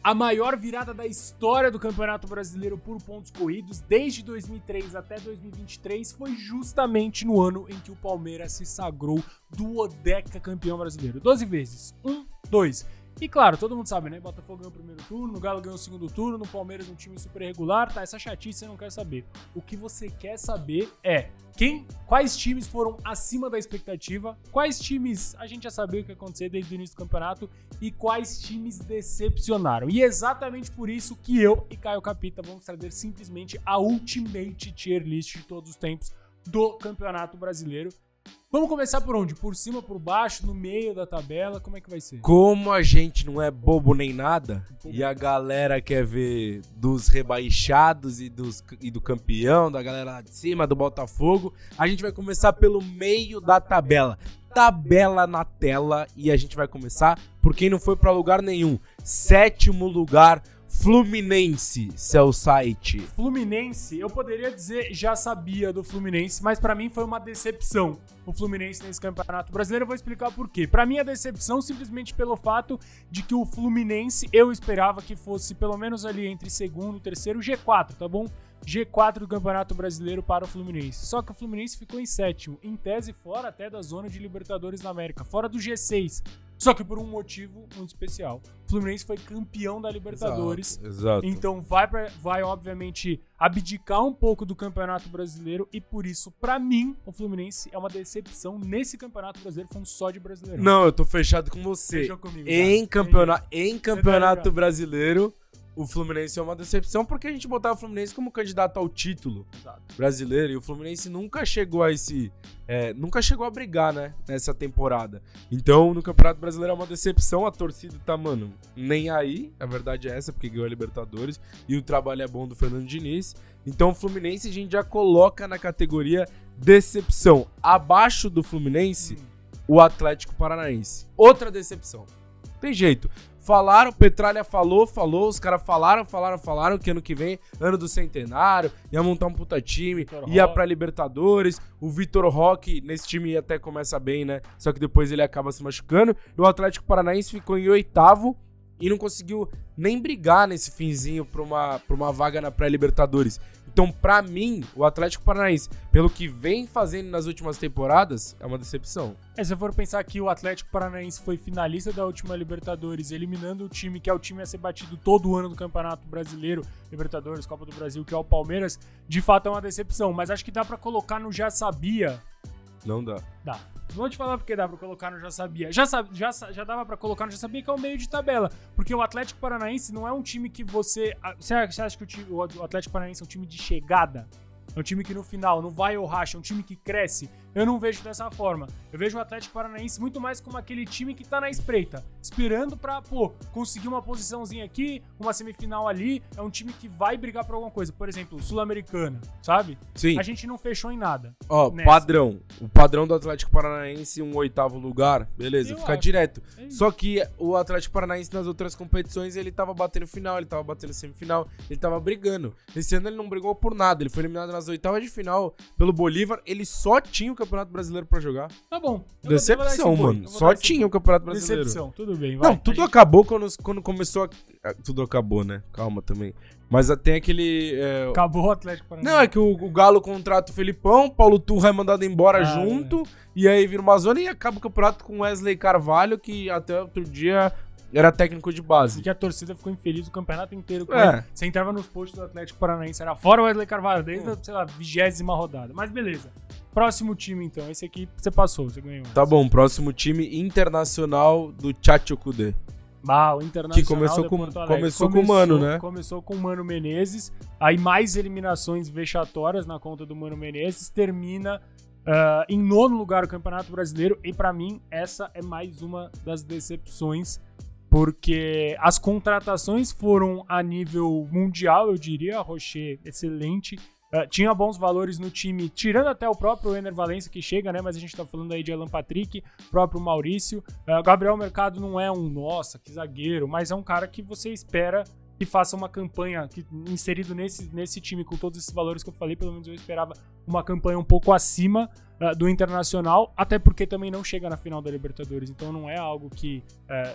A maior virada da história do Campeonato Brasileiro por pontos corridos, desde 2003 até 2023, foi justamente no ano em que o Palmeiras se sagrou duodeca campeão brasileiro. 12 vezes. 1, 2. E claro, todo mundo sabe, né? Botafogo ganhou o primeiro turno, o Galo ganhou o segundo turno, o Palmeiras um time super regular, tá? Essa chatice você não quer saber. O que você quer saber é quais times foram acima da expectativa, quais times a gente já sabia o que ia acontecer desde o início do campeonato e quais times decepcionaram. E é exatamente por isso que eu e Caio Capita vamos trazer simplesmente a Ultimate Tier List de todos os tempos do Campeonato Brasileiro. Vamos começar por onde? Por cima, por baixo, no meio da tabela? Como é que vai ser? Como a gente não é bobo nem nada, e a galera quer ver dos rebaixados e do campeão, da galera lá de cima, do Botafogo, a gente vai começar pelo meio da tabela. Tabela na tela, e a gente vai começar por quem não foi pra lugar nenhum. 7º lugar, Fluminense, seu site. Fluminense, eu poderia dizer, já sabia do Fluminense, mas pra mim foi uma decepção o Fluminense nesse Campeonato Brasileiro. Eu vou explicar por quê. Pra mim a decepção simplesmente pelo fato de que o Fluminense, eu esperava que fosse pelo menos ali entre segundo e terceiro, G4, tá bom? G4 do Campeonato Brasileiro para o Fluminense. Só que o Fluminense ficou em 7º, em tese fora até da zona de Libertadores da América, fora do G6. Só que por um motivo muito especial. O Fluminense foi campeão da Libertadores. Exato. Então vai obviamente abdicar um pouco do Campeonato Brasileiro e por isso, pra mim, o Fluminense é uma decepção nesse Campeonato Brasileiro, falando só de brasileiro. Não, eu tô fechado com você. Fechou comigo, Em campeonato brasileiro, o Fluminense é uma decepção porque a gente botava o Fluminense como candidato ao título brasileiro e o Fluminense nunca chegou nunca chegou a brigar, né, nessa temporada. Então, no Campeonato Brasileiro é uma decepção, a torcida tá, mano, nem aí, a verdade é essa, porque ganhou a Libertadores e o trabalho é bom do Fernando Diniz. Então, o Fluminense a gente já coloca na categoria decepção. Abaixo do Fluminense, o Atlético Paranaense. Outra decepção. Tem jeito. Falaram, Petralha falou, os caras falaram que ano que vem, ano do centenário, ia montar um puta time, ia pra Libertadores, o Vitor Roque, nesse time até começa bem, né, só que depois ele acaba se machucando, e o Atlético Paranaense ficou em 8º e não conseguiu nem brigar nesse finzinho pra uma vaga na pré-Libertadores. Então, pra mim, o Atlético Paranaense, pelo que vem fazendo nas últimas temporadas, é uma decepção. Se eu for pensar que o Atlético Paranaense foi finalista da última Libertadores, eliminando o time que é o time a ser batido todo ano do Campeonato Brasileiro, Libertadores, Copa do Brasil, que é o Palmeiras, de fato é uma decepção. Mas acho que dá pra colocar no Já Sabia. Não dá. Dá. Vou te falar porque dá pra colocar no Já Sabia. Já dava pra colocar no Já Sabia, que é o meio de tabela. Porque o Atlético Paranaense não é um time que você acha que o Atlético Paranaense é um time de chegada? É um time que no final não vai ou racha, é um time que cresce. Eu não vejo dessa forma. Eu vejo o Atlético Paranaense muito mais como aquele time que tá na espreita, esperando pra, conseguir uma posiçãozinha aqui, uma semifinal ali. É um time que vai brigar por alguma coisa. Por exemplo, Sul-Americana, sabe? Sim. A gente não fechou em nada. Padrão. O padrão do Atlético Paranaense, um 8º lugar, beleza, fica direto. Só que o Atlético Paranaense nas outras competições, ele tava batendo final, ele tava batendo semifinal, ele tava brigando. Esse ano ele não brigou por nada, ele foi eliminado nas 8º de final pelo Bolívar, ele só tinha o Campeonato Brasileiro pra jogar. Tá bom. Decepção, mano. Só tinha o Campeonato Brasileiro. Decepção, tudo bem, vai. Não, tudo acabou quando começou a... Tudo acabou, né? Calma também. Mas tem aquele... Acabou o Atlético Paranaense. Não, é que o Galo contrata o Felipão, Paulo Turra é mandado embora junto, e aí vira uma zona e acaba o campeonato com Wesley Carvalho, que até outro dia... era técnico de base. Porque a torcida ficou infeliz o campeonato inteiro. Você entrava nos posts do Atlético Paranaense, era fora o Wesley Carvalho, desde a, 20ª rodada. Mas beleza. Próximo time, então. Esse aqui você passou, você ganhou. Tá bom, próximo time Internacional do Tchatchokude. O Internacional que começou com o Mano, né? Começou com o Mano Menezes. Aí mais eliminações vexatórias na conta do Mano Menezes. Termina... em 9º lugar o Campeonato Brasileiro. E pra mim, essa é mais uma das decepções. Porque as contratações foram a nível mundial, eu diria. Rocher, excelente. Tinha bons valores no time, tirando até o próprio Ener Valencia que chega, né? Mas a gente tá falando aí de Alan Patrick, próprio Maurício. Gabriel Mercado não é nossa, que zagueiro, mas é um cara que você espera que faça uma campanha inserido nesse time com todos esses valores que eu falei. Pelo menos eu esperava uma campanha um pouco acima do Internacional, até porque também não chega na final da Libertadores, então não é algo que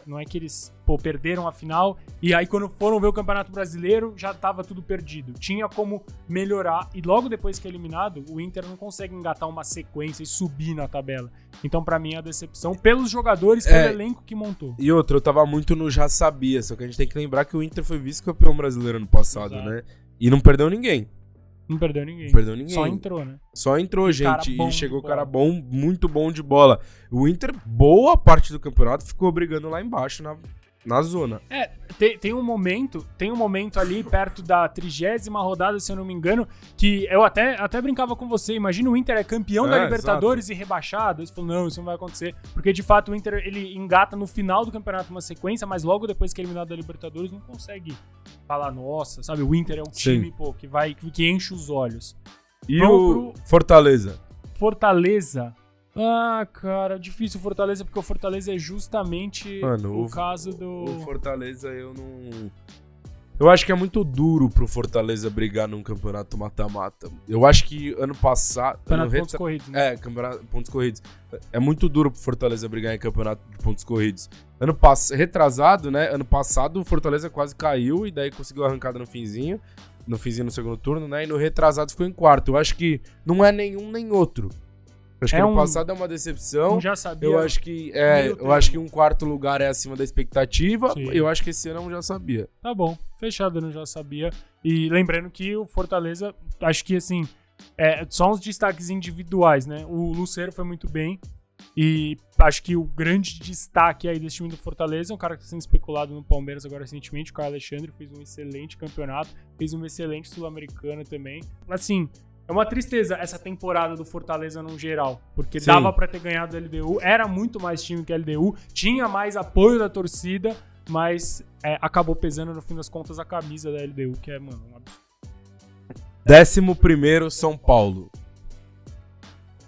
não é que eles perderam a final e aí quando foram ver o Campeonato Brasileiro já tava tudo perdido, tinha como melhorar e logo depois que é eliminado, o Inter não consegue engatar uma sequência e subir na tabela, então pra mim é a decepção pelos jogadores, pelo elenco que montou. E outra, eu tava muito no já sabia, só que a gente tem que lembrar que o Inter foi vice-campeão brasileiro ano passado, né, e não perdeu ninguém. Não perdeu ninguém. Só entrou, né? Só entrou, gente. E chegou cara bom, muito bom de bola. O Inter, boa parte do campeonato, ficou brigando lá embaixo, na zona. Tem um momento ali perto da 30ª rodada, se eu não me engano, que eu até brincava com você. Imagina o Inter é campeão da Libertadores, exato, e rebaixado. Eles falaram, não, isso não vai acontecer. Porque, de fato, o Inter, ele engata no final do campeonato uma sequência, mas logo depois que é eliminado da Libertadores, não consegue falar, nossa, sabe? O Inter é um time, que enche os olhos. E o Fortaleza? Fortaleza... Ah, cara, difícil o Fortaleza, porque o Fortaleza é justamente o caso do... O Fortaleza, eu não... Eu acho que é muito duro pro Fortaleza brigar num campeonato mata-mata. Eu acho que ano passado... Campeonato pontos corridos, né? Campeonato pontos corridos. É muito duro pro Fortaleza brigar em campeonato de pontos corridos. Retrasado, né? Ano passado o Fortaleza quase caiu e daí conseguiu a arrancada no finzinho no segundo turno, né? E no retrasado ficou em quarto. Eu acho que não é nenhum nem outro. Acho que ano passado é uma decepção. Já sabia. Eu acho que um quarto lugar é acima da expectativa. Sim. Eu acho que esse ano eu já sabia. Tá bom, fechado, eu não já sabia. E lembrando que o Fortaleza, acho que assim, só uns destaques individuais, né? O Lucero foi muito bem. E acho que o grande destaque aí desse time do Fortaleza é um cara que está sendo especulado no Palmeiras agora recentemente, o Caio Alexandre, fez um excelente campeonato, fez um excelente Sul-Americano também. Assim, é uma tristeza essa temporada do Fortaleza no geral, porque sim, dava pra ter ganhado a LDU, era muito mais time que a LDU, tinha mais apoio da torcida, mas acabou pesando no fim das contas a camisa da LDU, que é, mano, um absurdo. 11º São Paulo.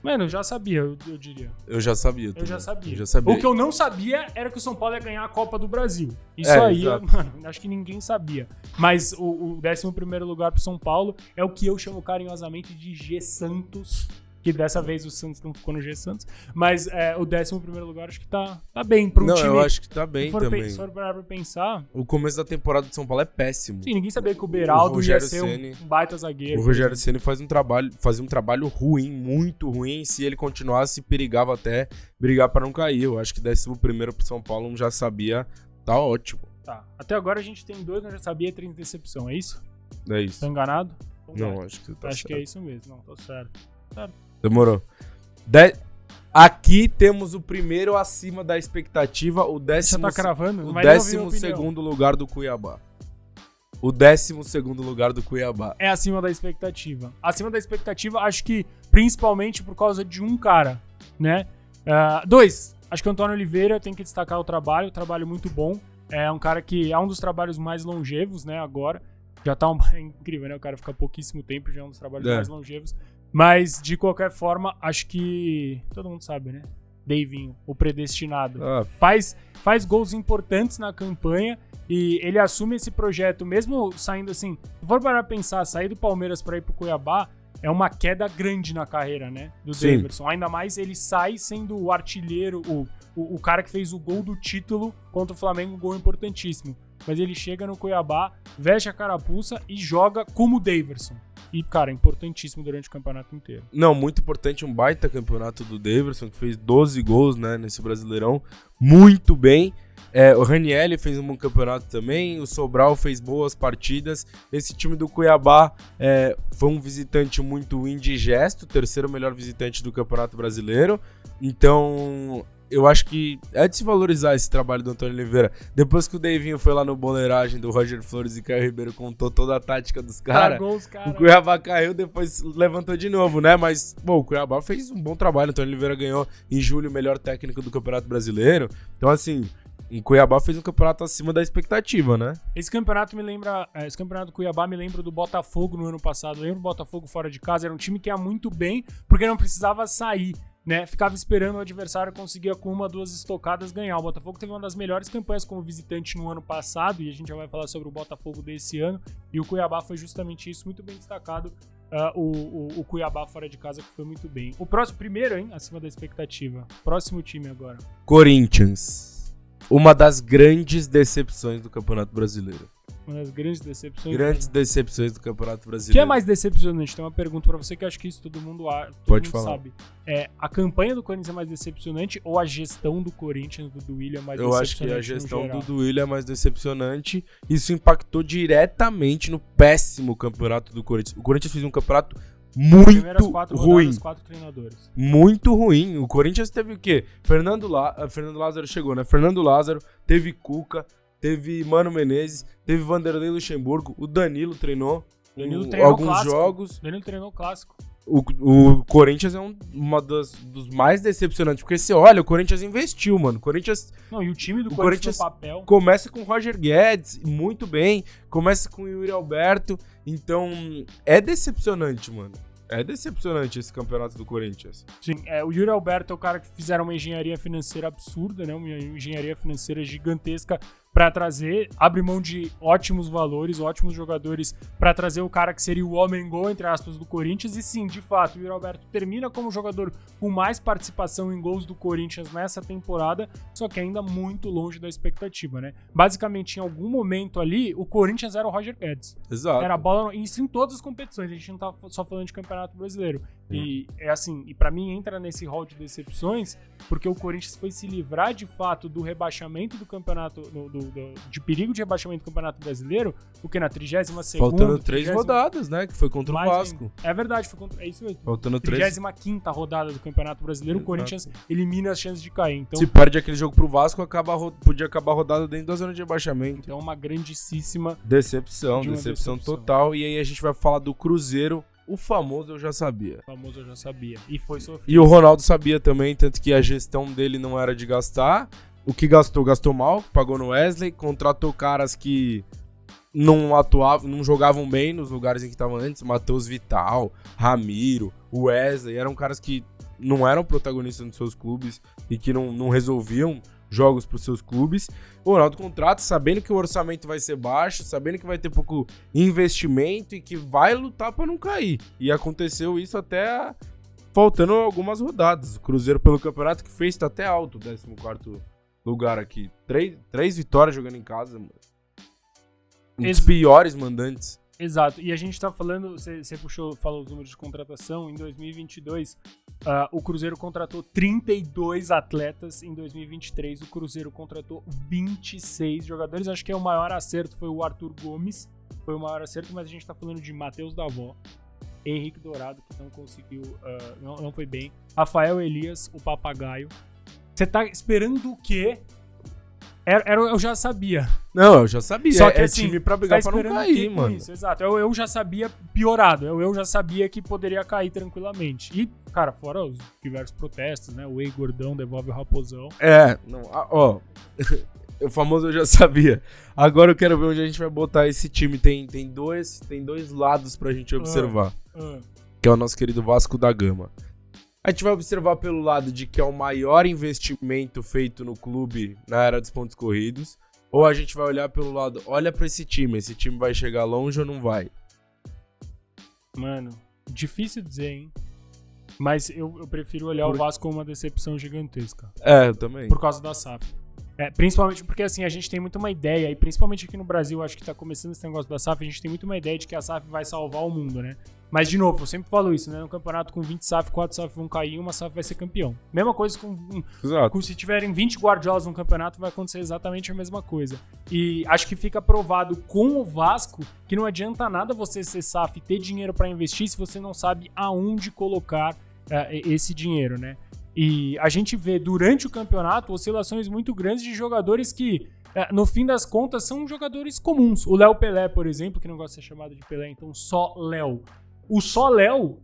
Mano, eu já sabia, eu diria. Eu já sabia. Eu já sabia. O que eu não sabia era que o São Paulo ia ganhar a Copa do Brasil. Isso aí, mano, acho que ninguém sabia. Mas o 11º lugar pro São Paulo é o que eu chamo carinhosamente de G Santos. Que dessa vez o Santos não ficou no G Santos. Mas o 11º lugar acho que tá bem pro time. Não, eu acho que tá bem também. Se for parar pra pensar... O começo da temporada de São Paulo é péssimo. Sim, ninguém sabia que o Beraldo ia ser um baita zagueiro. O Rogério Ceni fazia um trabalho ruim, muito ruim. Se ele continuasse, perigava até brigar pra não cair. Eu acho que 11º pro São Paulo já sabia, tá ótimo. Tá. Até agora a gente tem 2, não já sabia, 3 de decepção, é isso? É isso. Tô enganado? Não, acho que tá certo. Acho que é isso mesmo. Não, tô certo. Demorou. Aqui temos o primeiro acima da expectativa, o 12º lugar do Cuiabá. O 12º lugar do Cuiabá. É acima da expectativa. Acima da expectativa, acho que principalmente por causa de um cara, né? 2. Acho que o Antônio Oliveira tem que destacar o trabalho muito bom. É um cara que é um dos trabalhos mais longevos, né, agora. Já tá é incrível, né? O cara fica pouquíssimo tempo, já é um dos trabalhos mais longevos. Mas, de qualquer forma, acho que todo mundo sabe, né? Davinho, o predestinado. Faz gols importantes na campanha e ele assume esse projeto, mesmo saindo assim... Se for para pensar, sair do Palmeiras para ir pro Cuiabá é uma queda grande na carreira, né? Do Daverson. Ainda mais ele sai sendo o artilheiro, o cara que fez o gol do título contra o Flamengo, um gol importantíssimo. Mas ele chega no Cuiabá, veste a carapuça e joga como o Daverson. E, cara, importantíssimo durante o campeonato inteiro. Não, muito importante, um baita campeonato do Daverson, que fez 12 gols, né, nesse Brasileirão. Muito bem. O Ranieri fez um bom campeonato também, o Sobral fez boas partidas. Esse time do Cuiabá foi um visitante muito indigesto, o terceiro melhor visitante do Campeonato Brasileiro. Então... eu acho que é de se valorizar esse trabalho do Antônio Oliveira. Depois que o Davinho foi lá no boleiragem do Roger Flores e Caio Ribeiro contou toda a tática dos caras, o Cuiabá caiu, depois levantou de novo, né? Mas, bom, o Cuiabá fez um bom trabalho. O Antônio Oliveira ganhou em julho o melhor técnico do Campeonato Brasileiro. Então, assim, o Cuiabá fez um campeonato acima da expectativa, né? Esse campeonato do Cuiabá me lembra do Botafogo no ano passado. Lembra do Botafogo fora de casa? Era um time que ia muito bem, porque não precisava sair, né? Ficava esperando o adversário conseguir com 1, 2 estocadas ganhar. O Botafogo teve uma das melhores campanhas como visitante no ano passado, e a gente já vai falar sobre o Botafogo desse ano, e o Cuiabá foi justamente isso, muito bem destacado o Cuiabá fora de casa, que foi muito bem. O próximo, primeiro, hein, acima da expectativa. Próximo time agora. Corinthians. Uma das grandes decepções do Campeonato Brasileiro. Uma das grandes decepções. Grandes decepções do Campeonato O Brasileiro. que é mais decepcionante? Tem uma pergunta pra você que eu acho que isso todo mundo Pode falar. sabe. A campanha do Corinthians é mais decepcionante ou a gestão do Corinthians, do Willian, é mais Eu decepcionante? acho que a gestão no geral? do Willian é mais decepcionante. Isso impactou diretamente no péssimo campeonato do Corinthians. O Corinthians fez um campeonato Primeiras muito 4 ruim. rodadas, 4 treinadores. Muito ruim. O Corinthians teve o quê? Fernando Lázaro chegou, né? Fernando Lázaro, teve Cuca, teve Mano Menezes, teve Vanderlei Luxemburgo, o Danilo treinou alguns clássico. jogos. Danilo treinou o clássico. O Corinthians é uma dos mais decepcionantes, porque você olha, o Corinthians investiu, mano. Não, e o time do O Corinthians no papel. Começa com o Roger Guedes, muito bem. Começa com o Yuri Alberto. Então, é decepcionante, mano. É decepcionante esse campeonato do Corinthians. Sim, o Yuri Alberto é o cara que fizeram uma engenharia financeira absurda, né? Uma engenharia financeira gigantesca pra trazer, abre mão de ótimos valores, ótimos jogadores pra trazer o cara que seria o homem-gol, entre aspas, do Corinthians. E sim, de fato, o Yuri Alberto termina como jogador com mais participação em gols do Corinthians nessa temporada, só que ainda muito longe da expectativa, né? Basicamente, em algum momento ali, o Corinthians era o Roger Guedes. Exato. Era a bola, isso em todas as competições, a gente não tá só falando de Campeonato Brasileiro. E é assim, e pra mim entra nesse rol de decepções, porque o Corinthians foi se livrar de fato do rebaixamento do campeonato, de perigo de rebaixamento do Campeonato Brasileiro, porque na 32ª... Faltando 3 rodadas, né? Que foi contra o Vasco. É verdade, é isso mesmo. Faltando 3. 35ª rodada do Campeonato Brasileiro, Exato. O Corinthians elimina as chances de cair. Então, Se perde aquele jogo pro Vasco, podia acabar a rodada dentro da zona de rebaixamento. então uma grandíssima... Decepção De uma decepção decepção. total. E aí a gente vai falar do Cruzeiro, o famoso Eu Já Sabia. O famoso eu já sabia. E foi sofrido. E o Ronaldo sabia também, tanto que a gestão dele não era de gastar. O que gastou mal, pagou no Wesley, contratou caras que não atuavam, não jogavam bem nos lugares em que estavam antes. Matheus Vital, Ramiro, Wesley, eram caras que não eram protagonistas nos seus clubes e que não resolviam jogos para os seus clubes. O Ronaldo contrata sabendo que o orçamento vai ser baixo, sabendo que vai ter pouco investimento e que vai lutar para não cair. E aconteceu isso até faltando algumas rodadas. O Cruzeiro pelo campeonato que fez tá até alto, 14º lugar aqui. 3 vitórias jogando em casa, mano. Um dos piores mandantes. Exato, e a gente tá falando, você falou os números de contratação, em 2022 o Cruzeiro contratou 32 atletas, em 2023 o Cruzeiro contratou 26 jogadores, acho que o maior acerto foi o Arthur Gomes, foi o maior acerto, mas a gente tá falando de Matheus Davó, Henrique Dourado, que não conseguiu, não foi bem, Rafael Elias, o Papagaio. Você tá esperando o quê? Eu já sabia. Não, eu já sabia. Só que, time pra brigar pra não cair, mano. Isso, exato. Eu já sabia piorado. Eu já sabia que poderia cair tranquilamente. E, cara, fora os diversos protestos, né? O Ei Gordão devolve o Raposão. O famoso Eu Já Sabia. Agora eu quero ver onde a gente vai botar esse time. Tem dois lados pra gente observar. Que é o nosso querido Vasco da Gama. A gente vai observar pelo lado de que é o maior investimento feito no clube na era dos pontos corridos, ou a gente vai olhar pelo lado, olha pra esse time vai chegar longe ou não vai? Mano, difícil dizer, hein? Mas eu prefiro olhar o Vasco como uma decepção gigantesca. Eu também. Por causa da SAF. Principalmente porque, assim, a gente tem muito uma ideia, e principalmente aqui no Brasil, acho que tá começando esse negócio da SAF, a gente tem muito uma ideia de que a SAF vai salvar o mundo, né? Mas, de novo, eu sempre falo isso, né? No campeonato com 20 SAF, 4 SAF vão cair e uma SAF vai ser campeão. Mesma coisa com se tiverem 20 Guardiolas no campeonato, vai acontecer exatamente a mesma coisa. E acho que fica provado com o Vasco que não adianta nada você ser SAF e ter dinheiro pra investir se você não sabe aonde colocar esse dinheiro, né? E a gente vê durante o campeonato oscilações muito grandes de jogadores que, no fim das contas, são jogadores comuns. O Léo Pelé, por exemplo, que não gosta de ser chamado de Pelé, então só Léo. O só Léo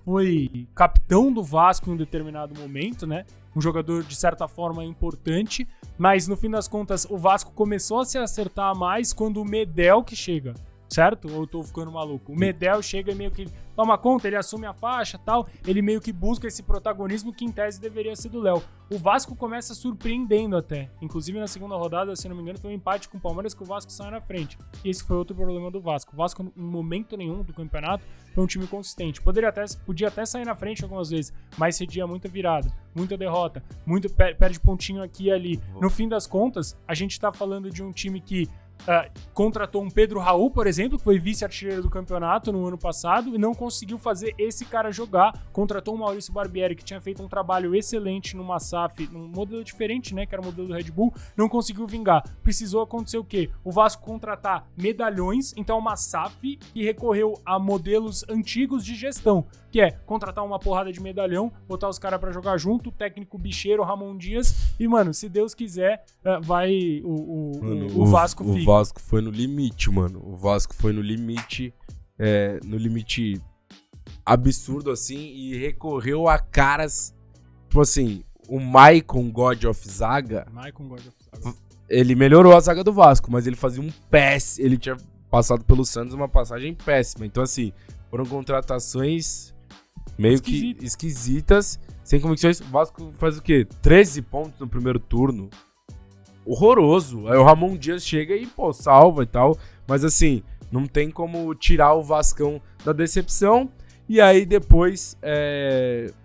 foi capitão do Vasco em um determinado momento, né? Um jogador, de certa forma, importante. Mas, no fim das contas, o Vasco começou a se acertar mais quando o Medel que chega. Certo? Ou eu tô ficando maluco? O Medel chega e meio que toma conta, ele assume a faixa e tal, ele meio que busca esse protagonismo que em tese deveria ser do Léo. O Vasco começa surpreendendo até. Inclusive na segunda rodada, se não me engano, foi um empate com o Palmeiras que o Vasco sai na frente. E esse foi outro problema do Vasco. O Vasco, em momento nenhum do campeonato, foi um time consistente. Podia até sair na frente algumas vezes, mas cedia muita virada, muita derrota, perde pontinho aqui e ali. No fim das contas, a gente tá falando de um time que contratou um Pedro Raul, por exemplo, que foi vice-artilheiro do campeonato no ano passado e não conseguiu fazer esse cara jogar. Contratou um Maurício Barbieri, que tinha feito um trabalho excelente numa SAF, num modelo diferente, né, que era o modelo do Red Bull, não conseguiu vingar. Precisou acontecer o quê? O Vasco contratar medalhões, então uma SAF que recorreu a modelos antigos de gestão, que é contratar uma porrada de medalhão, botar os caras pra jogar junto, o técnico bicheiro, Ramon Dias, e, mano, se Deus quiser, vai o Vasco fica. O Vasco foi no limite, mano. O Vasco foi no limite absurdo, assim, e recorreu a caras, tipo assim, o Maicon God of Zaga, ele melhorou a zaga do Vasco, mas ele fazia um péssimo, ele tinha passado pelo Santos uma passagem péssima. Então, assim, foram contratações meio que esquisitas, sem convicções. O Vasco faz o quê? 13 pontos no primeiro turno. Horroroso. Aí o Ramon Dias chega e, pô, salva e tal. Mas, assim, não tem como tirar o Vascão da decepção. E aí, depois,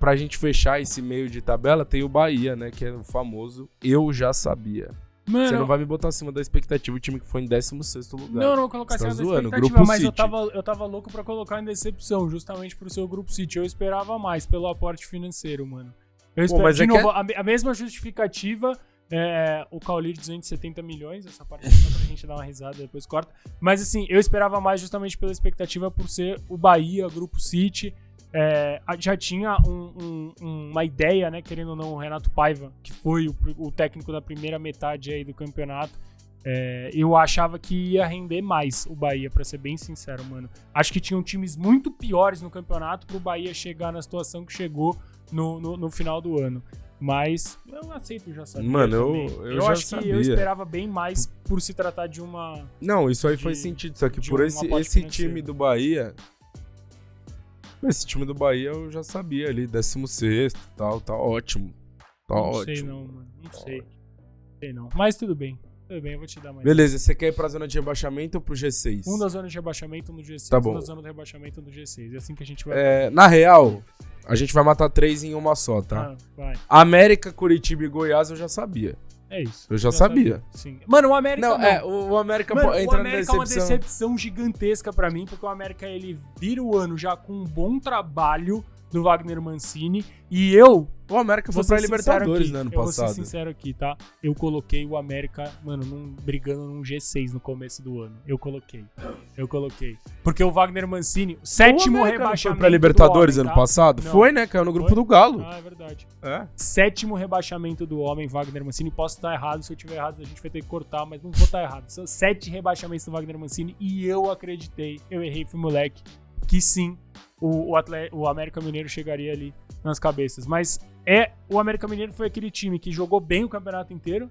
pra gente fechar esse meio de tabela, tem o Bahia, né? Que é o famoso Eu Já Sabia. Mano, você não vai me botar acima da expectativa, o time que foi em 16º lugar. Não, não colocar acima da expectativa, grupo mas City. eu tava louco pra colocar em decepção, justamente pro seu grupo City. Eu esperava mais pelo aporte financeiro, mano. Eu espero, de novo, a mesma justificativa, o Cauli de 270 milhões, essa parte só pra gente dar uma risada, depois corta. Mas assim, eu esperava mais justamente pela expectativa por ser o Bahia, grupo City. Já tinha uma ideia, né, querendo ou não, o Renato Paiva, que foi o técnico da primeira metade aí do campeonato, eu achava que ia render mais o Bahia, pra ser bem sincero, mano. Acho que tinham times muito piores no campeonato pro Bahia chegar na situação que chegou no final do ano. Mas eu aceito Já Sabia. Mano, eu já acho sabia. Que eu esperava bem mais por se tratar de uma... Não, isso aí faz sentido, só que por esse time do Bahia... Esse time do Bahia eu já sabia ali, 16º, tal, tá ótimo. Tá ótimo. Sei não, mano. Não sei. Sei não. Mas tudo bem. Tudo bem, eu vou te dar mais. Beleza, você quer ir pra zona de rebaixamento ou pro G6? Um da zona de rebaixamento no G6, tá bom. Um da zona de rebaixamento no G6. É assim que a gente vai... Na real, a gente vai matar 3 em uma só, tá? Vai. América, Curitiba e Goiás eu já sabia. É isso. Eu já sabia. Sim. Mano, o América o América entra na decepção. É uma decepção gigantesca pra mim, porque o América, ele vira o ano já com um bom trabalho do Wagner Mancini, e o América foi pra Libertadores no ano passado. Eu vou ser sincero aqui, tá? Eu coloquei o América, mano, brigando num G6 no começo do ano. Eu coloquei. Porque o Wagner Mancini, o sétimo rebaixamento foi pra Libertadores do homem, ano passado? Não. Foi, né? Caiu no grupo do Galo. Ah, é verdade. Sétimo rebaixamento do homem, Wagner Mancini. Posso estar errado, se eu tiver errado a gente vai ter que cortar, mas não vou estar errado. São 7 rebaixamentos do Wagner Mancini e eu acreditei, eu errei, fui moleque, que sim, o América Mineiro chegaria ali nas cabeças. Mas o América Mineiro foi aquele time que jogou bem o campeonato inteiro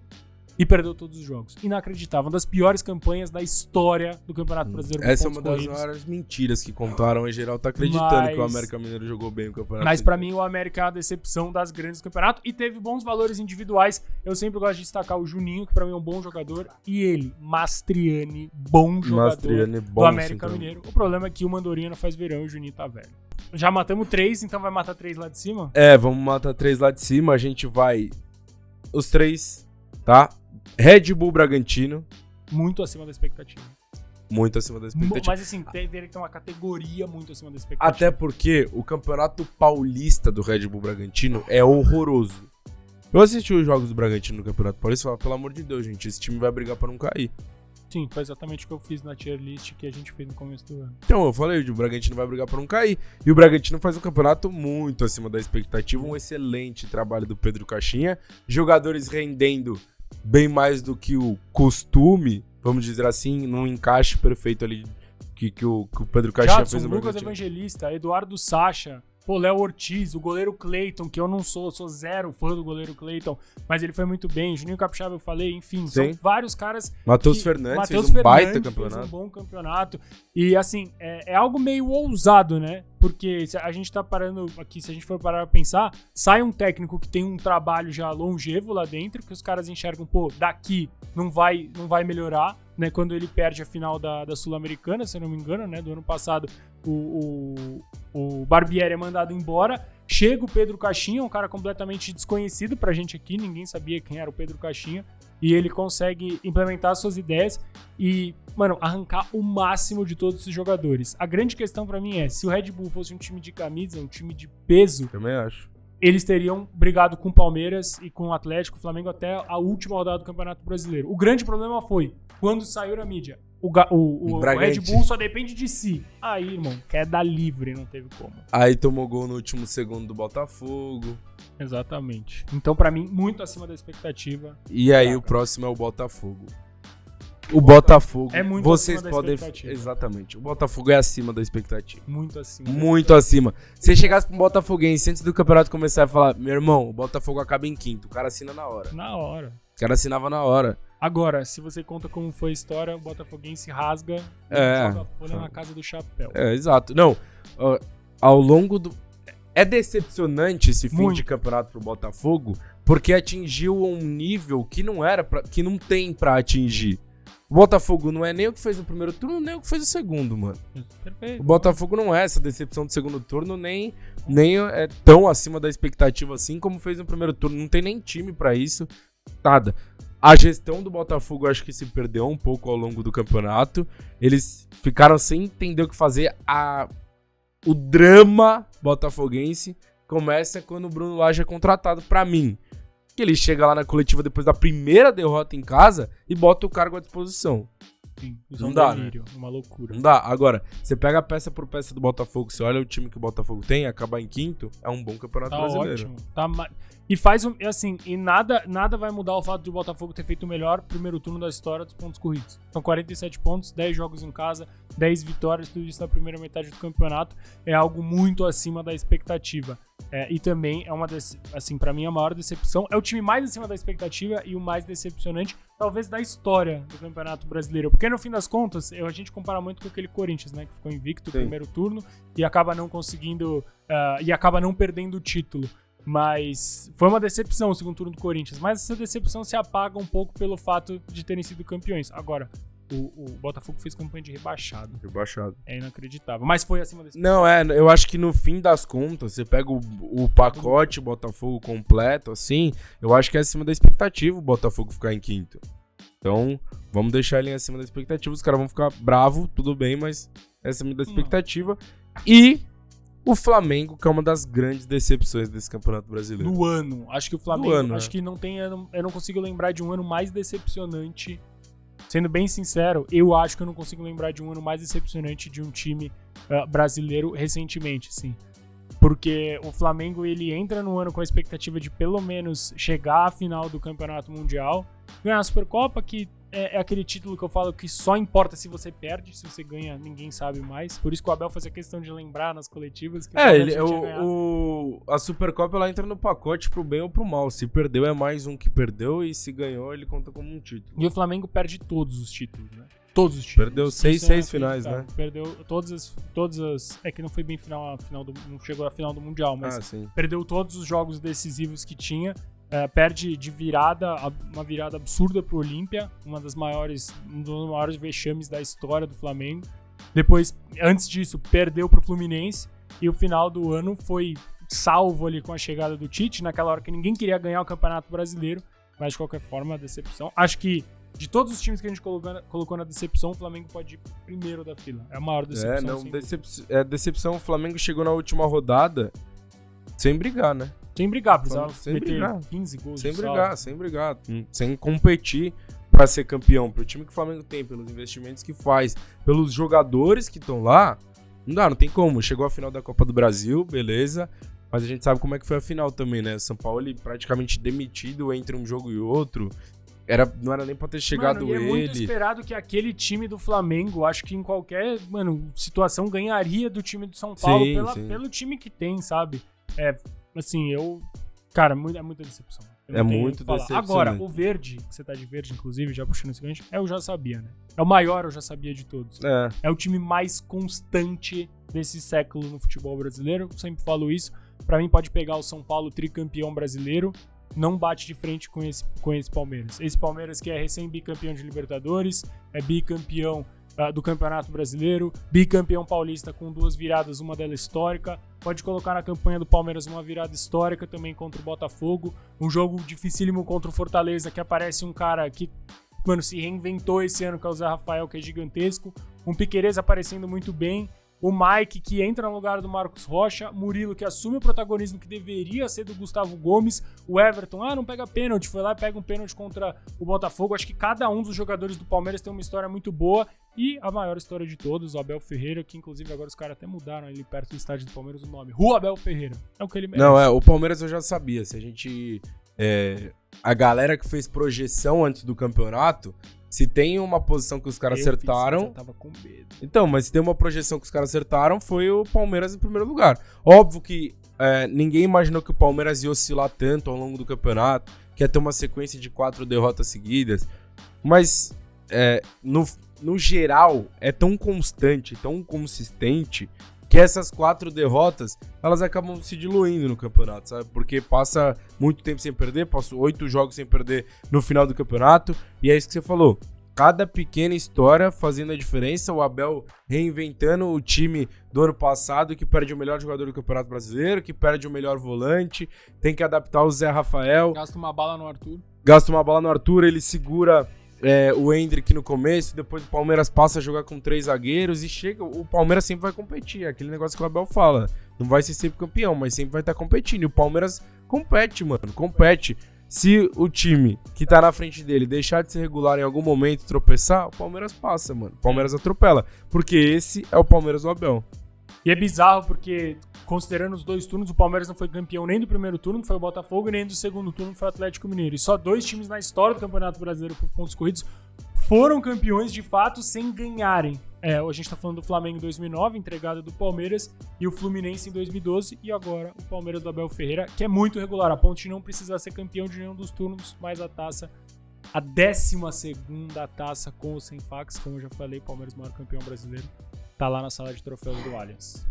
e perdeu todos os jogos. Inacreditável. Uma das piores campanhas da história do Campeonato Brasileiro. Essa é uma das maiores mentiras que contaram. Em geral, tá acreditando que o América Mineiro jogou bem o campeonato. Mas pra mim, o América é a decepção das grandes do campeonato e teve bons valores individuais. Eu sempre gosto de destacar o Juninho, que pra mim é um bom jogador, e ele, Mastriani, bom jogador do América Mineiro. O problema é que o Mandorinha faz verão e o Juninho tá velho. Já matamos 3, então vai matar 3 lá de cima? Vamos matar 3 lá de cima. A gente vai... Os 3, tá? Red Bull Bragantino. Muito acima da expectativa. Muito acima da expectativa. Mas assim, teria que ter uma categoria muito acima da expectativa. Até porque o campeonato paulista do Red Bull Bragantino é horroroso. Eu assisti os jogos do Bragantino no Campeonato Paulista e falei, pelo amor de Deus, gente, esse time vai brigar pra não cair. Sim, foi exatamente o que eu fiz na tier list que a gente fez no começo do ano. Então, eu falei, o Bragantino vai brigar pra não cair. E o Bragantino faz um campeonato muito acima da expectativa. Um excelente trabalho do Pedro Caixinha. Jogadores rendendo bem mais do que o costume, vamos dizer assim, num encaixe perfeito ali que o Pedro Caixinha fez no Bragantino. Lucas Evangelista, Eduardo Sacha, Pô, Léo Ortiz, o goleiro Cleiton, que eu não sou zero fã do goleiro Cleiton, mas ele foi muito bem. Juninho Capixaba eu falei, enfim, são vários caras. Matheus Fernandes fez um baita campeonato. Fez um bom campeonato. E assim, é algo meio ousado, né? Porque a gente tá parando aqui, se a gente for parar pra pensar, sai um técnico que tem um trabalho já longevo lá dentro, que os caras enxergam, pô, daqui não vai melhorar, né? Quando ele perde a final da Sul-Americana, se eu não me engano, né? Do ano passado, o Barbieri é mandado embora. Chega o Pedro Caixinha, um cara completamente desconhecido pra gente aqui, ninguém sabia quem era o Pedro Caixinha, e ele consegue implementar suas ideias e, mano, arrancar o máximo de todos esses jogadores. A grande questão pra mim é, se o Red Bull fosse um time de camisa, um time de peso, também acho, eles teriam brigado com o Palmeiras e com o Atlético, o Flamengo até a última rodada do Campeonato Brasileiro. O grande problema foi, quando saiu na mídia, o Red Bull só depende de si. Aí, irmão, queda livre, não teve como. Aí tomou gol no último segundo do Botafogo. Exatamente. Então, pra mim, muito acima da expectativa. E aí, o próximo é o Botafogo. O Botafogo, é muito vocês acima podem... da expectativa. Exatamente. O Botafogo é acima da expectativa. Muito acima. Muito acima. Se chegasse pro Botafoguense antes do campeonato começar e falar, meu irmão, o Botafogo acaba em quinto, o cara assina na hora. Na hora. O cara assinava na hora. Agora, se você conta como foi a história, o Botafoguense rasga e joga a folha na casa do chapéu. Exato. Não, ao longo do... É decepcionante esse fim Muito. de campeonato pro Botafogo, porque atingiu um nível que não era que não tem pra atingir. O Botafogo não é nem o que fez no primeiro turno, nem o que fez no segundo, mano. Perfeito. O Botafogo não é essa decepção do segundo turno, nem é tão acima da expectativa assim como fez no primeiro turno. Não tem nem time pra isso, nada. A gestão do Botafogo acho que se perdeu um pouco ao longo do campeonato. Eles ficaram sem entender o que fazer. O drama botafoguense começa quando o Bruno Lage é contratado pra mim. Que ele chega lá na coletiva depois da primeira derrota em casa e bota o cargo à disposição. Sim, não dá, delírio, uma loucura. Não dá. Agora, você pega peça por peça do Botafogo, você olha o time que o Botafogo tem, acabar em quinto, é um bom campeonato brasileiro. Ótimo. E faz assim, e nada vai mudar o fato de o Botafogo ter feito o melhor primeiro turno da história dos pontos corridos. São 47 pontos, 10 jogos em casa, 10 vitórias, tudo isso na primeira metade do campeonato. É algo muito acima da expectativa. E também é assim, pra mim a maior decepção. É o time mais acima da expectativa e o mais decepcionante, talvez, da história do Campeonato Brasileiro. Porque no fim das contas, a gente compara muito com aquele Corinthians, né? Que ficou invicto no primeiro turno e acaba não conseguindo, e acaba não perdendo o título. Mas foi uma decepção o segundo turno do Corinthians. Mas essa decepção se apaga um pouco pelo fato de terem sido campeões. Agora, o Botafogo fez campanha de rebaixado. É inacreditável. Mas foi acima desse. Não, eu acho que no fim das contas, você pega o pacote Botafogo completo, assim, eu acho que é acima da expectativa o Botafogo ficar em quinto. Então, vamos deixar ele acima da expectativa. Os caras vão ficar bravos, tudo bem, mas é acima da expectativa. E o Flamengo, que é uma das grandes decepções desse Campeonato Brasileiro. No ano. Acho que o Flamengo, que não tem, eu não consigo lembrar de um ano mais decepcionante. Sendo bem sincero, eu acho que eu não consigo lembrar de um ano mais decepcionante de um time brasileiro recentemente, assim. Porque o Flamengo, ele entra no ano com a expectativa de pelo menos chegar à final do Campeonato Mundial, ganhar a Supercopa, que é aquele título que eu falo que só importa se você perde, se você ganha, ninguém sabe mais. Por isso que o Abel fazia questão de lembrar nas coletivas que a Supercopa ela entra no pacote pro bem ou pro mal. Se perdeu é mais um que perdeu e se ganhou ele conta como um título. E o Flamengo perde todos os títulos, né? Todos os títulos. Perdeu 6 finais, né? Perdeu todas as... É que não foi bem não chegou à final do Mundial, mas perdeu todos os jogos decisivos que tinha. Perde de virada, uma virada absurda pro Olímpia, um dos maiores vexames da história do Flamengo. Depois, antes disso, perdeu pro Fluminense e o final do ano foi salvo ali com a chegada do Tite, naquela hora que ninguém queria ganhar o Campeonato Brasileiro, mas de qualquer forma, a decepção. Acho que de todos os times que a gente colocou na decepção, o Flamengo pode ir primeiro da fila. É a maior decepção. Decepção, o Flamengo chegou na última rodada sem brigar, né? Sem brigar, precisava meter 15 gols. Sem brigar. Sem competir pra ser campeão. Pro time que o Flamengo tem, pelos investimentos que faz, pelos jogadores que estão lá, não tem como. Chegou à final da Copa do Brasil, beleza. Mas a gente sabe como é que foi a final também, né? São Paulo praticamente demitido entre um jogo e outro. não era nem pra ter chegado ele. É muito ele. esperado que aquele time do Flamengo, acho que em qualquer, situação, ganharia do time do São Paulo pelo time que tem, sabe? Cara, é muita decepção. É muito decepcionante. Agora, o verde, que você tá de verde, inclusive, já puxando esse gancho, eu já sabia, né? É o maior, eu já sabia de todos. É o time mais constante desse século no futebol brasileiro. Eu sempre falo isso. Pra mim, pode pegar o São Paulo, tricampeão brasileiro, não bate de frente com esse Palmeiras. Esse Palmeiras que é recém-bicampeão de Libertadores, é bicampeão do Campeonato Brasileiro, bicampeão paulista com 2 viradas, uma delas histórica. Pode colocar na campanha do Palmeiras uma virada histórica também contra o Botafogo. Um jogo dificílimo contra o Fortaleza, que aparece um cara que, se reinventou esse ano, que é o Zé Rafael, que é gigantesco. Um Piquerez aparecendo muito bem. O Mike, que entra no lugar do Marcos Rocha. Murilo, que assume o protagonismo que deveria ser do Gustavo Gomes. O Everton, não pega pênalti. Foi lá e pega um pênalti contra o Botafogo. Acho que cada um dos jogadores do Palmeiras tem uma história muito boa. E a maior história de todos, o Abel Ferreira, que inclusive agora os caras até mudaram ali perto do estádio do Palmeiras o nome. Rua Abel Ferreira. É o que ele merece. Não, o Palmeiras eu já sabia. Se a gente... a galera que fez projeção antes do campeonato... Se tem uma posição que os caras acertaram... Eu tava com medo. Então, mas se tem uma projeção que os caras acertaram, foi o Palmeiras em primeiro lugar. Óbvio que ninguém imaginou que o Palmeiras ia oscilar tanto ao longo do campeonato, que ia ter uma sequência de 4 derrotas seguidas. Mas, no geral, é tão constante, tão consistente, que essas 4 derrotas, elas acabam se diluindo no campeonato, sabe? Porque passa muito tempo sem perder, passa 8 jogos sem perder no final do campeonato, e é isso que você falou. Cada pequena história fazendo a diferença, o Abel reinventando o time do ano passado, que perde o melhor jogador do Campeonato Brasileiro, que perde o melhor volante, tem que adaptar o Zé Rafael. Gasta uma bala no Arthur, ele segura... o Endrick no começo, depois o Palmeiras passa a jogar com 3 zagueiros e o Palmeiras sempre vai competir, aquele negócio que o Abel fala, não vai ser sempre campeão, mas sempre vai estar competindo, e o Palmeiras compete. Se o time que tá na frente dele deixar de ser regular em algum momento, tropeçar, o Palmeiras passa, mano, o Palmeiras atropela, porque esse é o Palmeiras do Abel. E é bizarro porque, considerando os 2 turnos, o Palmeiras não foi campeão nem do primeiro turno, que foi o Botafogo, e nem do segundo turno, que foi o Atlético Mineiro. E só 2 times na história do Campeonato Brasileiro por pontos corridos foram campeões de fato sem ganharem. A gente tá falando do Flamengo em 2009, entregada do Palmeiras, e o Fluminense em 2012, e agora o Palmeiras do Abel Ferreira, que é muito regular. A ponte não precisa ser campeão de nenhum dos turnos, mas a taça, a 12ª taça com ou sem fax, como eu já falei, Palmeiras, maior campeão brasileiro, tá lá na sala de troféus do Allianz.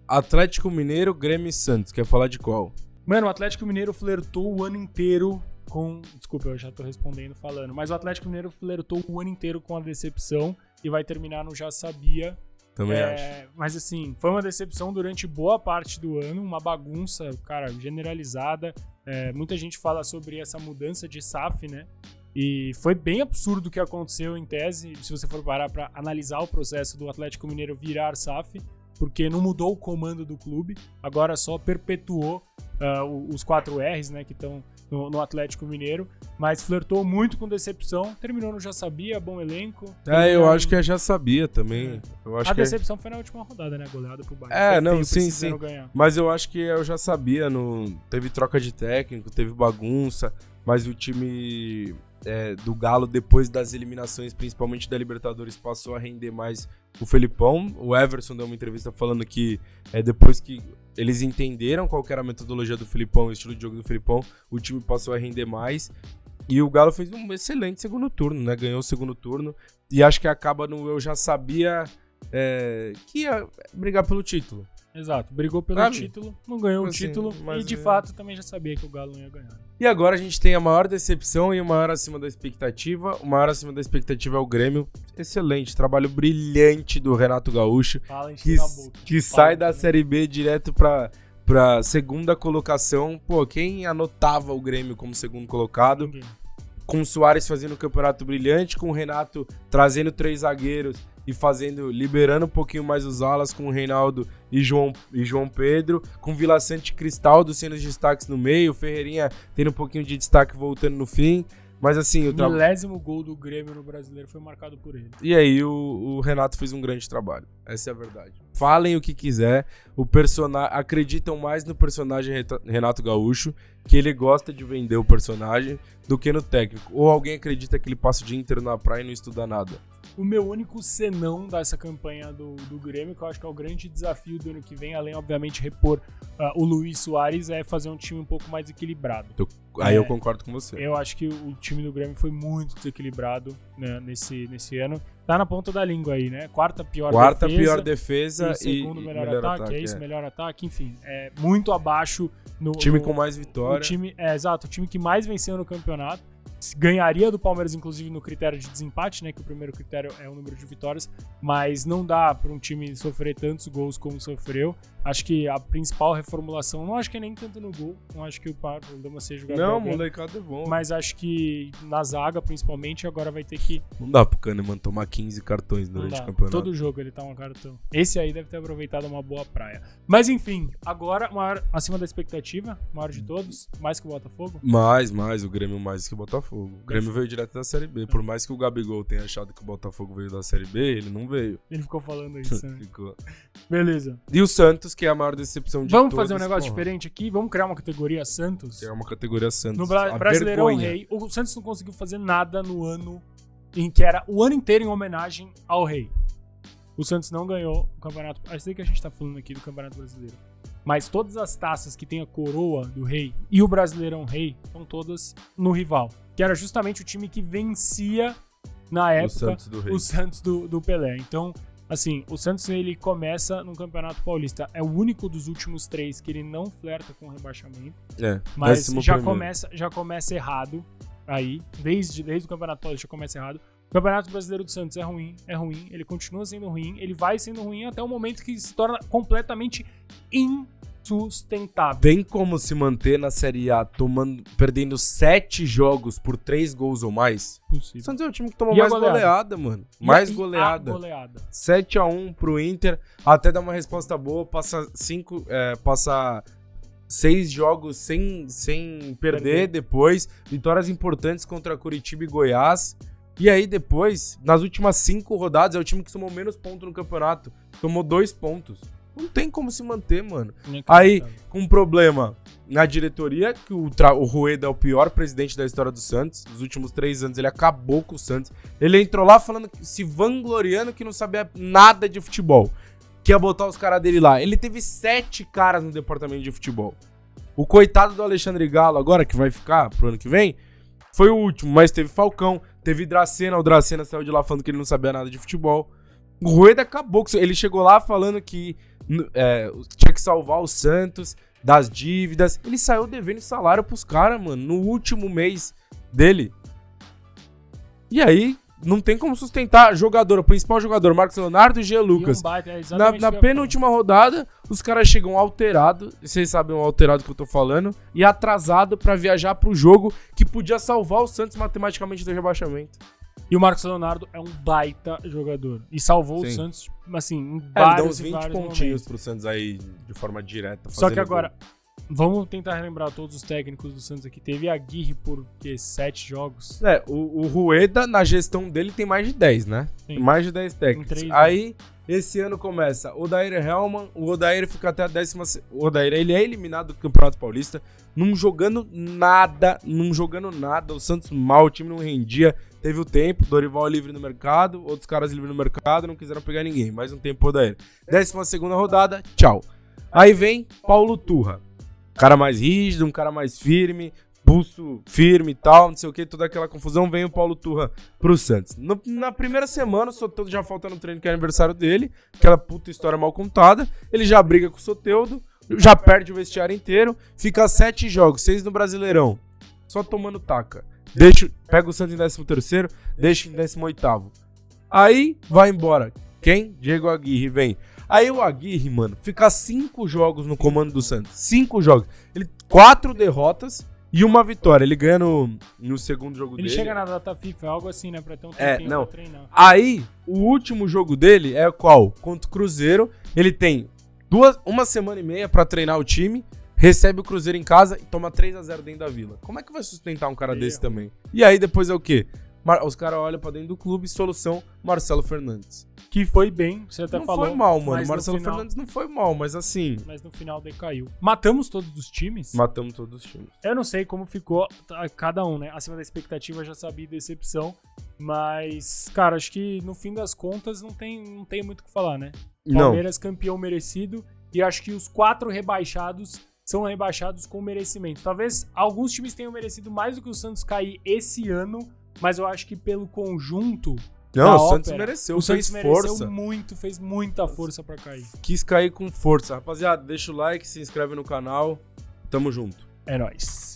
Atlético Mineiro, Grêmio e Santos. Quer falar de qual? Mano, o Atlético Mineiro flertou o ano inteiro com... Desculpa, eu já tô respondendo falando. Mas o Atlético Mineiro flertou o ano inteiro com a decepção e vai terminar no já sabia. Também acho. Mas assim, foi uma decepção durante boa parte do ano, uma bagunça, cara, generalizada. Muita gente fala sobre essa mudança de SAF, né? E foi bem absurdo o que aconteceu em tese, se você for parar para analisar o processo do Atlético Mineiro virar SAF, porque não mudou o comando do clube, agora só perpetuou os 4 R's, né, que estão no Atlético Mineiro, mas flertou muito com decepção, terminou no já sabia, bom elenco. Eu acho que já sabia também. Eu acho a decepção foi na última rodada, né, goleada pro Bayern. Sim. Ganhar. Mas eu acho que eu já sabia, teve troca de técnico, teve bagunça, mas o time... do Galo, depois das eliminações, principalmente da Libertadores, passou a render mais o Felipão. O Everson deu uma entrevista falando que depois que eles entenderam qual que era a metodologia do Felipão, o estilo de jogo do Felipão, o time passou a render mais. E o Galo fez um excelente segundo turno, né? Ganhou o segundo turno. E acho que acaba no... Eu já sabia que ia brigar pelo título. Exato, brigou pelo título, não ganhou o título e de fato também já sabia que o Galo não ia ganhar. E agora a gente tem a maior decepção e o maior acima da expectativa. O maior acima da expectativa é o Grêmio. Excelente, trabalho brilhante do Renato Gaúcho, que sai da Série B direto pra segunda colocação. Pô, quem anotava o Grêmio como segundo colocado? Ninguém. Com o Soares fazendo um campeonato brilhante, com o Renato trazendo 3 zagueiros e liberando um pouquinho mais os alas com o Reinaldo e João Pedro, com Vila Sante e Cristaldo sendo os destaques no meio, o Ferreirinha tendo um pouquinho de destaque voltando no fim. Mas assim, o milésimo gol do Grêmio no Brasileiro foi marcado por ele. E aí o Renato fez um grande trabalho. Essa é a verdade. Falem o que quiser, acreditam mais no personagem Renato Gaúcho, que ele gosta de vender o personagem, do que no técnico. Ou alguém acredita que ele passa o dia inteiro na praia e não estuda nada. O meu único senão dessa campanha do Grêmio, que eu acho que é o grande desafio do ano que vem, além, obviamente, repor o Luiz Soares, é fazer um time um pouco mais equilibrado. Aí eu concordo com você. Eu acho que o time do Grêmio foi muito desequilibrado, né, nesse ano. Tá na ponta da língua aí, né? Quarta pior defesa e segundo melhor ataque, é isso, melhor ataque, enfim. É muito abaixo no... Time com mais vitória. Exato, o time que mais venceu no campeonato. Ganharia do Palmeiras, inclusive, no critério de desempate, né? Que o primeiro critério é o número de vitórias, mas não dá para um time sofrer tantos gols como sofreu. Acho que a principal reformulação, não acho que é nem tanto no gol, não acho que o problema seja o Gabriel. Não, o molecado é bom. Mas acho que na zaga, principalmente, agora vai ter que... Não dá pro Kahneman tomar 15 cartões durante o campeonato. Todo jogo ele tá um cartão. Esse aí deve ter aproveitado uma boa praia. Mas enfim, agora, acima da expectativa, maior de todos, mais que o Botafogo? Mais, o Grêmio mais que o Botafogo. O Grêmio veio direto da Série B. Por mais que o Gabigol tenha achado que o Botafogo veio da Série B, ele não veio. Ele ficou falando isso, né? Ficou. Beleza. E o Santos, que é a maior decepção de todos. Vamos fazer um negócio diferente aqui? Vamos criar uma categoria Santos? Que é uma categoria Santos. No Brasileirão Rei. O Santos não conseguiu fazer nada no ano em que era o ano inteiro em homenagem ao Rei. O Santos não ganhou o campeonato. Eu sei que a gente tá falando aqui do Campeonato Brasileiro. Mas todas as taças que tem a coroa do Rei e o Brasileirão Rei estão todas no rival. Que era justamente o time que vencia, na época, o Santos do Pelé. Então, assim, o Santos ele começa no Campeonato Paulista. É o único dos últimos 3 que ele não flerta com rebaixamento. Mas já começa errado aí. Desde o Campeonato Paulista já começa errado. O Campeonato Brasileiro do Santos é ruim, ele continua sendo ruim, ele vai sendo ruim até o momento que se torna completamente insustentável. Tem como se manter na Série A perdendo 7 jogos por 3 gols ou mais? Possível. O Santos é o time que toma mais goleada, mano. Mais goleada. 7-1 pro Inter, até dar uma resposta boa, passa 6 jogos sem perder depois, vitórias importantes contra Curitiba e Goiás. E aí depois, nas últimas 5 rodadas, é o time que tomou menos pontos no campeonato. Tomou 2 pontos. Não tem como se manter, mano. Aí, com um problema na diretoria, que o Rueda é o pior presidente da história do Santos. Nos últimos 3 anos, ele acabou com o Santos. Ele entrou lá falando, se vangloriando que não sabia nada de futebol. Que ia botar os caras dele lá. Ele teve 7 caras no departamento de futebol. O coitado do Alexandre Galo, agora, que vai ficar pro ano que vem, foi o último, mas teve Falcão, teve Dracena, o Dracena saiu de lá falando que ele não sabia nada de futebol. O Rueda acabou com isso, ele chegou lá falando que tinha que salvar o Santos das dívidas. Ele saiu devendo salário pros caras, mano, no último mês dele. E aí, não tem como sustentar o principal jogador, Marcos Leonardo e Jean Lucas. Na penúltima rodada, os caras chegam alterados, vocês sabem o alterado que eu tô falando, e atrasado pra viajar pro jogo que podia salvar o Santos matematicamente do rebaixamento. E o Marcos Leonardo é um baita jogador. E salvou o Santos, assim, em vários ele dá uns 20 pontinhos pro Santos aí, de forma direta. Só que agora, vamos tentar relembrar todos os técnicos do Santos aqui. Teve a Aguirre por 7 jogos? O Rueda, na gestão dele, tem mais de 10, né? Sim. Tem mais de 10 técnicos. Aí, esse ano começa Odair Hellmann. O Odair fica até a 10ª... O Odair, ele é eliminado do Campeonato Paulista, não jogando nada. O Santos mal, o time não rendia. Teve o tempo, Dorival livre no mercado, outros caras livres no mercado, não quiseram pegar ninguém. Mais um tempo Odair. 12ª rodada, tchau. Aí vem Paulo Turra. Um cara mais rígido, um cara mais firme, pulso firme e tal, não sei o que, toda aquela confusão, vem o Paulo Turra pro Santos. Na primeira semana, o Soteldo já falta no treino que é aniversário dele, aquela puta história mal contada, ele já briga com o Soteldo, já perde o vestiário inteiro, fica 7 jogos, 6 no Brasileirão, só tomando taca. Pega o Santos em 13º, deixa em 18º. Aí, vai embora. Quem? Diego Aguirre, vem. Aí o Aguirre, mano, fica 5 jogos no comando do Santos. 5 jogos. 4 derrotas e 1 vitória. Ele ganha no segundo jogo dele. Ele chega na data FIFA, algo assim, né? Pra ter um tempinho pra treinar. Aí, o último jogo dele é qual? Contra o Cruzeiro. Ele tem 1 semana e meia pra treinar o time. recebe o Cruzeiro em casa e toma 3-0 dentro da Vila. Como é que vai sustentar um cara desse também? E aí depois é o quê? Os caras olham pra dentro do clube, solução, Marcelo Fernandes. Que foi bem, você até falou. Não foi mal, mano. Marcelo Fernandes não foi mal, mas assim... Mas no final decaiu. Matamos todos os times? Matamos todos os times. Eu não sei como ficou cada um, né? Acima da expectativa, já sabia decepção. Mas, cara, acho que no fim das contas não tem muito o que falar, né? Palmeiras campeão merecido. E acho que os 4 rebaixados são rebaixados com merecimento. Talvez alguns times tenham merecido mais do que o Santos cair esse ano, mas eu acho que pelo conjunto... Não, o Santos mereceu, o Santos mereceu muito, fez muita força pra cair. Quis cair com força. Rapaziada, deixa o like, se inscreve no canal. Tamo junto. É nóis.